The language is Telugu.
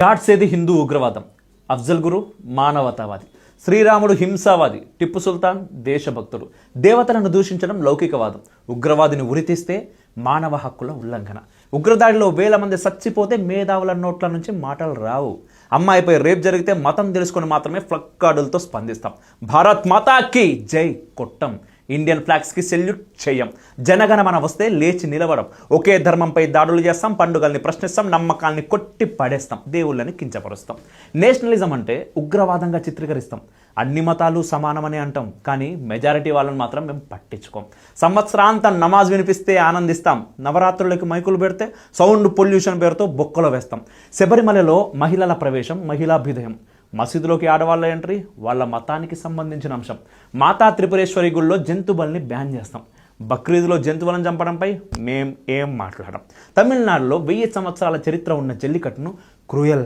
గాడ్సేది హిందూ ఉగ్రవాదం, అఫ్జల్ గురు మానవతావాది, శ్రీరాముడు హింసావాది, టిప్పు సుల్తాన్ దేశభక్తుడు, దేవతలను దూషించడం లౌకికవాదం, ఉగ్రవాదిని ఉరితీస్తే మానవ హక్కుల ఉల్లంఘన. ఉగ్రదాడిలో వేల మంది చచ్చిపోతే మేధావుల నోట్ల నుంచి మాటలు రావు. అమ్మాయిపై రేప్ జరిగితే మతం తెలుసుకొని మాత్రమే ఫ్లక్కార్డులతో స్పందిస్తాం. భారత్ మాతాకి జై కొట్టం, ఇండియన్ ఫ్లాగ్స్కి సెల్యూట్ చేయం, జనగణమన వస్తే లేచి నిలవడం, ఒకే ధర్మంపై దాడులు చేస్తాం, పండుగల్ని ప్రశ్నిస్తాం, నమ్మకాల్ని కొట్టి పడేస్తాం, దేవుళ్ళని కించపరుస్తాం. నేషనలిజం అంటే ఉగ్రవాదంగా చిత్రీకరిస్తాం. అన్ని మతాలు సమానమని అంటాం, కానీ మెజారిటీ వాళ్ళని మాత్రం మేము పట్టించుకోం. సంవత్సరాంతం నమాజ్ వినిపిస్తే ఆనందిస్తాం, నవరాత్రులకి మైకులు పెడితే సౌండ్ పొల్యూషన్ పేరుతో బొక్కలో వేస్తాం. శబరిమలలో మహిళల ప్రవేశం మహిళాభ్యుదయం, మసీదులోకి ఆడవాళ్ళ ఎంట్రీ వాళ్ళ మతానికి సంబంధించిన అంశం. మాతా త్రిపురేశ్వరి గుళ్ళో జంతుబలిని బ్యాన్ చేస్తాం. బక్రీద్లో జంతువులను చంపడంపై మేం ఏం మాట్లాడడం. తమిళనాడులో 1000 సంవత్సరాల చరిత్ర ఉన్న జల్లికట్టును క్రూయల్